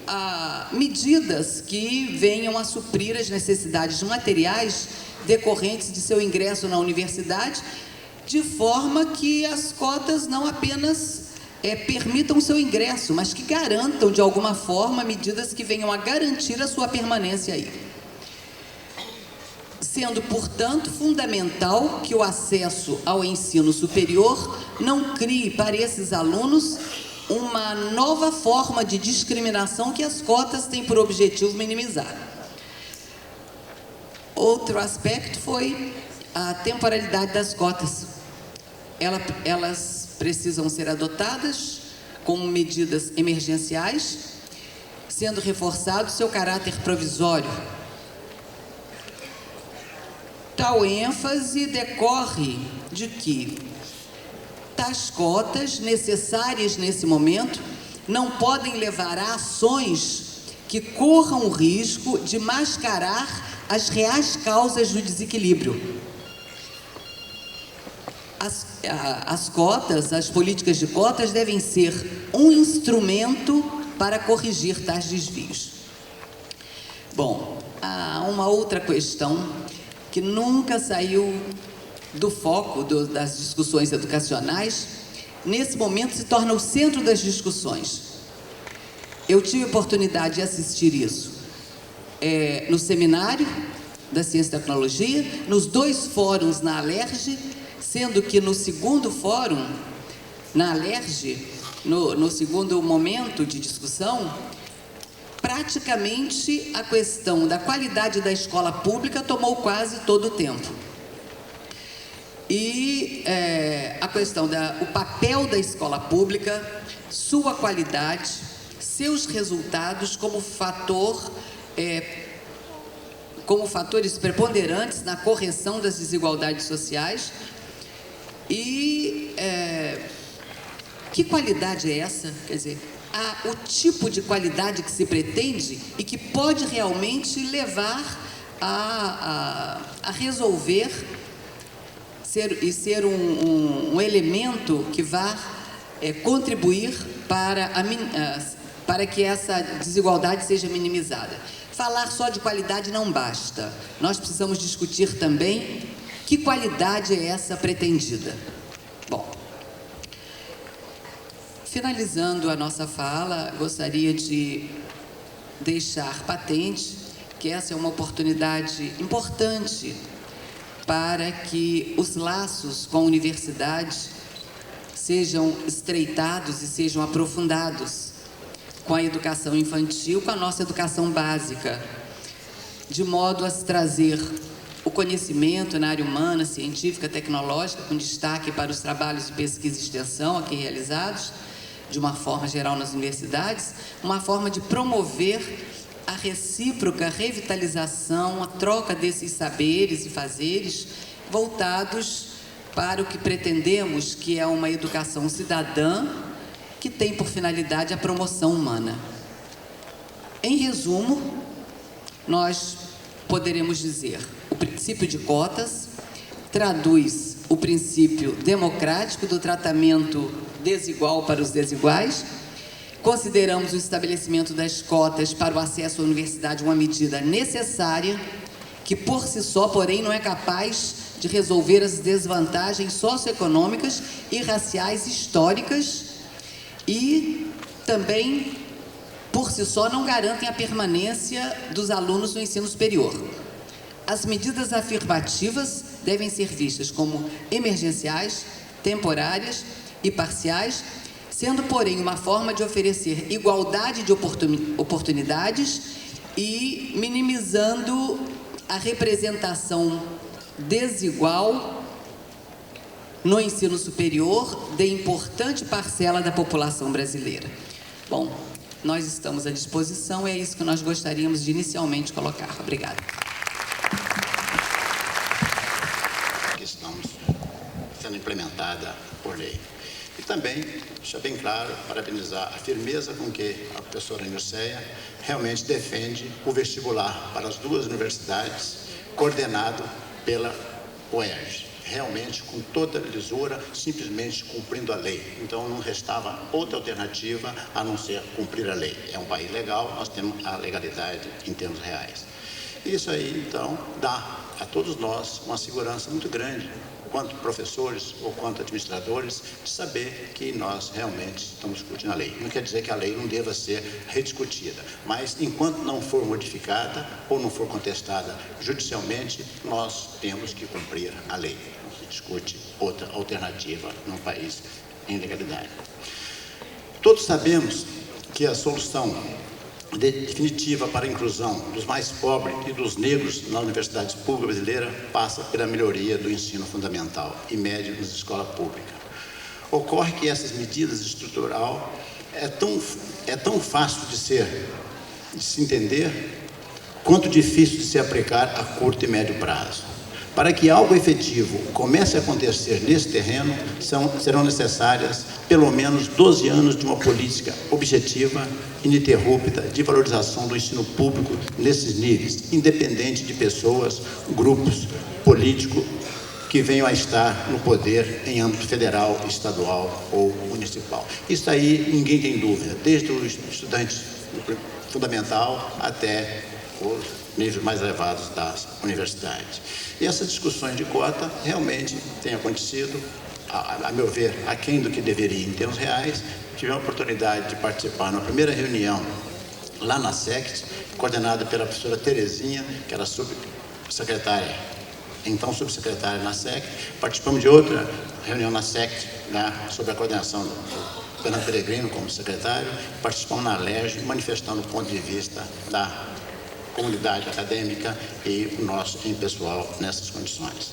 medidas que venham a suprir as necessidades materiais decorrentes de seu ingresso na universidade, de forma que as cotas não apenas permitam seu ingresso, mas que garantam, de alguma forma, medidas que venham a garantir a sua permanência aí. Sendo, portanto, fundamental que o acesso ao ensino superior não crie para esses alunos uma nova forma de discriminação que as cotas têm por objetivo minimizar. Outro aspecto foi a temporalidade das cotas. Elas precisam ser adotadas como medidas emergenciais, sendo reforçado seu caráter provisório. Tal ênfase decorre de que tais cotas, necessárias nesse momento, não podem levar a ações que corram o risco de mascarar as reais causas do desequilíbrio. As políticas de cotas devem ser um instrumento para corrigir tais desvios. Bom, há uma outra questão que nunca saiu do foco das discussões educacionais, nesse momento se torna o centro das discussões. Eu tive a oportunidade de assistir isso no seminário da Ciência e Tecnologia, nos 2 fóruns na Alerj, sendo que no segundo fórum, na Alerj, no segundo momento de discussão, praticamente a questão da qualidade da escola pública tomou quase todo o tempo. E a questão o papel da escola pública, sua qualidade, seus resultados como fatores preponderantes na correção das desigualdades sociais. E que qualidade é essa? Quer dizer, o tipo de qualidade que se pretende e que pode realmente levar a resolver ser um elemento que vá contribuir para que essa desigualdade seja minimizada. Falar só de qualidade não basta. Nós precisamos discutir também que qualidade é essa pretendida. Bom, finalizando a nossa fala, gostaria de deixar patente que essa é uma oportunidade importante para que os laços com a universidade sejam estreitados e sejam aprofundados com a educação infantil, com a nossa educação básica, de modo a se trazer o conhecimento na área humana, científica, tecnológica, com destaque para os trabalhos de pesquisa e extensão aqui realizados, de uma forma geral nas universidades, uma forma de promover a recíproca revitalização, a troca desses saberes e fazeres voltados para o que pretendemos, que é uma educação cidadã que tem por finalidade a promoção humana. Em resumo, nós poderemos dizer: o princípio de cotas traduz o princípio democrático do tratamento desigual para os desiguais. Consideramos o estabelecimento das cotas para o acesso à universidade uma medida necessária, que por si só, porém, não é capaz de resolver as desvantagens socioeconômicas e raciais históricas e também, por si só, não garantem a permanência dos alunos no ensino superior. As medidas afirmativas devem ser vistas como emergenciais, temporárias e parciais, sendo, porém, uma forma de oferecer igualdade de oportunidades e minimizando a representação desigual no ensino superior de importante parcela da população brasileira. Bom, nós estamos à disposição, é isso que nós gostaríamos de inicialmente colocar. Obrigada. Que estamos sendo implementada por lei. E também, deixa bem claro, parabenizar a firmeza com que a professora Nilceia realmente defende o vestibular para as 2 universidades, coordenado pela UERJ. realmente com toda lisura, simplesmente cumprindo a lei. Então não restava outra alternativa a não ser cumprir a lei. É um país legal, nós temos a legalidade em termos reais. Isso aí, então, dá a todos nós uma segurança muito grande, quanto professores ou quanto administradores, de saber que nós realmente estamos discutindo a lei. Não quer dizer que a lei não deva ser rediscutida, mas enquanto não for modificada ou não for contestada judicialmente, nós temos que cumprir a lei. Não se discute outra alternativa num país em legalidade. Todos sabemos que a solução definitiva para a inclusão dos mais pobres e dos negros na universidade pública brasileira passa pela melhoria do ensino fundamental e médio nas escolas públicas. Ocorre que essas medidas estrutural é tão fácil de se entender, quanto difícil de se aplicar a curto e médio prazo. Para que algo efetivo comece a acontecer nesse terreno, serão necessárias pelo menos 12 anos de uma política objetiva, ininterrupta, de valorização do ensino público nesses níveis, independente de pessoas, grupos políticos que venham a estar no poder em âmbito federal, estadual ou municipal. Isso aí ninguém tem dúvida, desde o estudante fundamental até os níveis mais elevados das universidades. E essas discussões de cota realmente têm acontecido, a meu ver, aquém do que deveria em termos reais. Tive a oportunidade de participar na primeira reunião lá na SECT, coordenada pela professora Terezinha, que era subsecretária, então subsecretária na SECT. Participamos de outra reunião na SECT, sob a coordenação do Fernando Peregrino como secretário. Participamos na LERJ, manifestando o ponto de vista da comunidade acadêmica e o nosso pessoal nessas condições.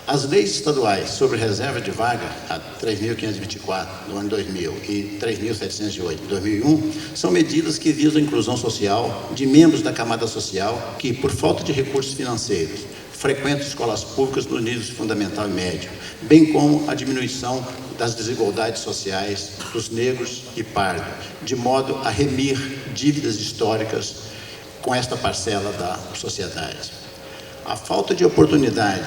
As leis estaduais sobre reserva de vaga, a 3.524 do ano 2000 e 3.708 de 2001, são medidas que visam a inclusão social de membros da camada social que, por falta de recursos financeiros, frequentam escolas públicas no nível fundamental e médio, bem como a diminuição das desigualdades sociais dos negros e pardos, de modo a remir dívidas históricas com esta parcela da sociedade. A falta de oportunidade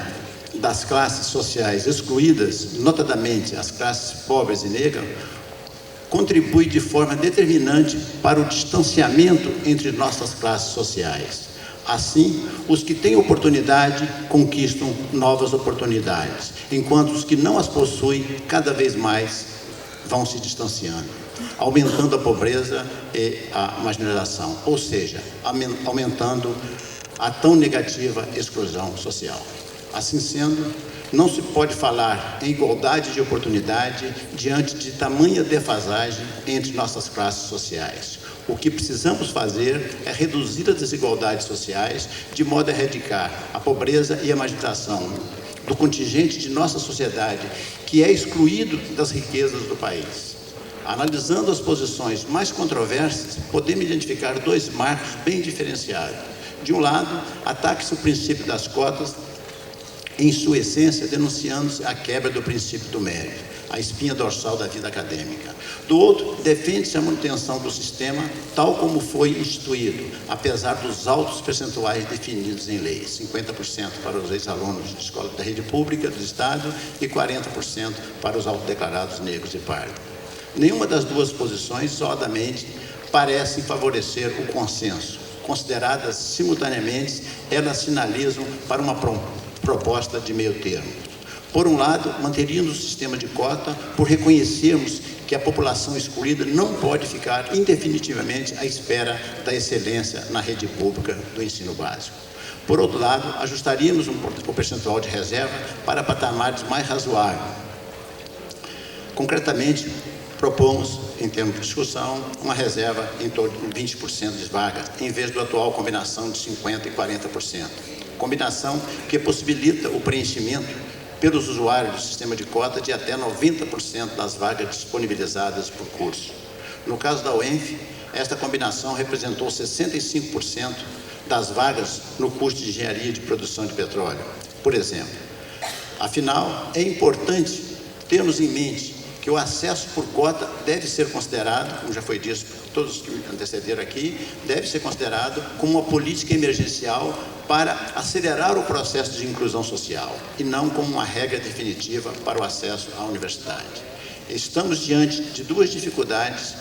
das classes sociais excluídas, notadamente as classes pobres e negras, contribui de forma determinante para o distanciamento entre nossas classes sociais. Assim, os que têm oportunidade conquistam novas oportunidades, enquanto os que não as possuem cada vez mais vão se distanciando, aumentando a pobreza e a marginalização, ou seja, aumentando a tão negativa exclusão social. Assim sendo, não se pode falar em igualdade de oportunidade diante de tamanha defasagem entre nossas classes sociais. O que precisamos fazer é reduzir as desigualdades sociais de modo a erradicar a pobreza e a marginalização do contingente de nossa sociedade que é excluído das riquezas do país. Analisando as posições mais controversas, podemos identificar dois marcos bem diferenciados. De um lado, ataca-se o princípio das cotas, em sua essência, denunciando-se a quebra do princípio do mérito, a espinha dorsal da vida acadêmica. Do outro, defende-se a manutenção do sistema tal como foi instituído, apesar dos altos percentuais definidos em lei, 50% para os ex-alunos de escola da rede pública do Estado e 40% para os autodeclarados negros e pardos. Nenhuma das duas posições, isoladamente, parece favorecer o consenso. Consideradas simultaneamente, elas sinalizam para uma proposta de meio termo. Por um lado, manteríamos o sistema de cota por reconhecermos que a população excluída não pode ficar indefinitivamente à espera da excelência na rede pública do ensino básico. Por outro lado, ajustaríamos o percentual de reserva para patamares mais razoáveis. Concretamente, propomos, em termos de discussão, uma reserva em torno de 20% de vagas, em vez da atual combinação de 50% e 40%. Combinação que possibilita o preenchimento pelos usuários do sistema de cota de até 90% das vagas disponibilizadas por curso. No caso da UENF, esta combinação representou 65% das vagas no curso de Engenharia de Produção de Petróleo, por exemplo. Afinal, é importante termos em mente que o acesso por cota deve ser considerado, como já foi dito por todos os que me antecederam aqui, deve ser considerado como uma política emergencial para acelerar o processo de inclusão social e não como uma regra definitiva para o acesso à universidade. Estamos diante de duas dificuldades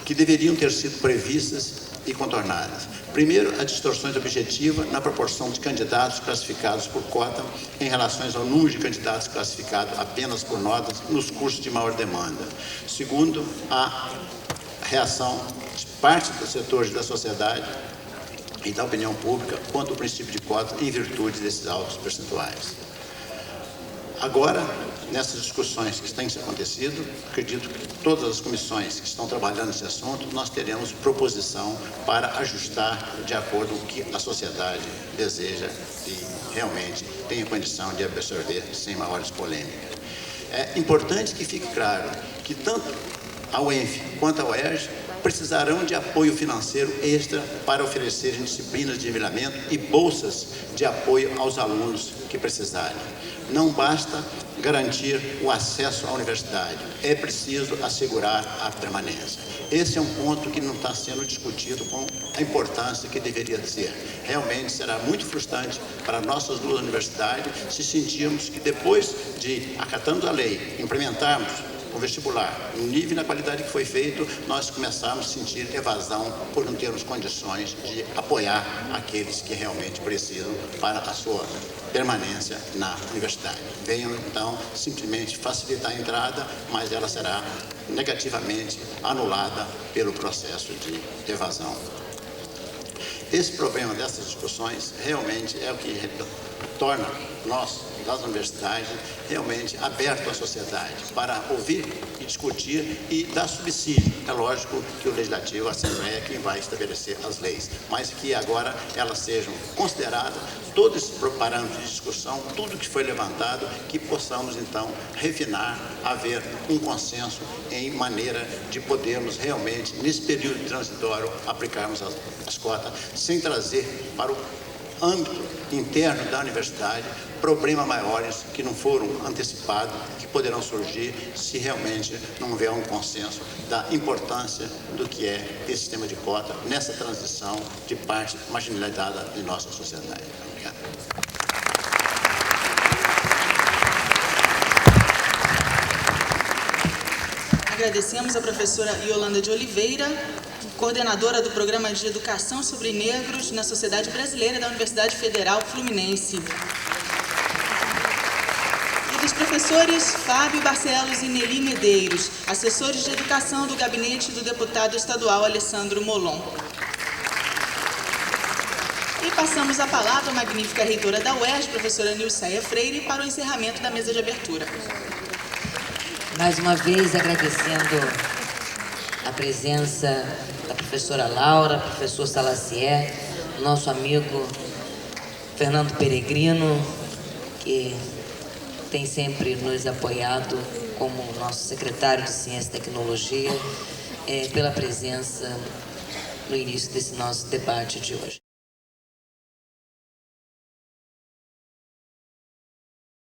que deveriam ter sido previstas e contornadas. Primeiro, a distorções objetiva na proporção de candidatos classificados por cota em relação ao número de candidatos classificados apenas por notas nos cursos de maior demanda. Segundo, a reação de parte dos setores da sociedade e da opinião pública quanto ao princípio de cota em virtude desses altos percentuais. Agora, nessas discussões que têm acontecido, acredito que todas as comissões que estão trabalhando nesse assunto, nós teremos proposição para ajustar de acordo com o que a sociedade deseja e realmente tenha condição de absorver sem maiores polêmicas. É importante que fique claro que tanto a UENF quanto a UERJ precisarão de apoio financeiro extra para oferecerem disciplinas de nivelamento e bolsas de apoio aos alunos que precisarem. Não basta garantir o acesso à universidade, é preciso assegurar a permanência. Esse é um ponto que não está sendo discutido com a importância que deveria ser. Realmente será muito frustrante para nossas duas universidades se sentirmos que depois de, acatando a lei, implementarmos o vestibular, no nível e na qualidade que foi feito, nós começamos a sentir evasão por não termos condições de apoiar aqueles que realmente precisam para a sua permanência na universidade. Venham, então, simplesmente facilitar a entrada, mas ela será negativamente anulada pelo processo de evasão. Esse problema dessas discussões realmente é o que torna nós, das universidades, realmente aberto à sociedade para ouvir e discutir e dar subsídio. É lógico que o Legislativo, a Assembleia, é quem vai estabelecer as leis, mas que agora elas sejam consideradas, todos esses parâmetros de discussão, tudo que foi levantado, que possamos, então, refinar, haver um consenso em maneira de podermos realmente, nesse período transitório, aplicarmos as cotas, sem trazer para o âmbito interno da universidade problemas maiores que não foram antecipados, que poderão surgir se realmente não houver um consenso da importância do que é esse sistema de cota nessa transição de parte marginalizada de nossa sociedade. Obrigado. Agradecemos a professora Yolanda de Oliveira, coordenadora do Programa de Educação sobre Negros na Sociedade Brasileira da Universidade Federal Fluminense. E dos professores Fábio Barcelos e Nelly Medeiros, assessores de educação do gabinete do deputado estadual Alessandro Molon. E passamos a palavra à magnífica reitora da UERJ, professora Nilceia Freire, para o encerramento da mesa de abertura. Mais uma vez, agradecendo a presença da professora Laura, professor Salacier, nosso amigo Fernando Peregrino, que tem sempre nos apoiado como nosso secretário de Ciência e Tecnologia, pela presença no início desse nosso debate de hoje.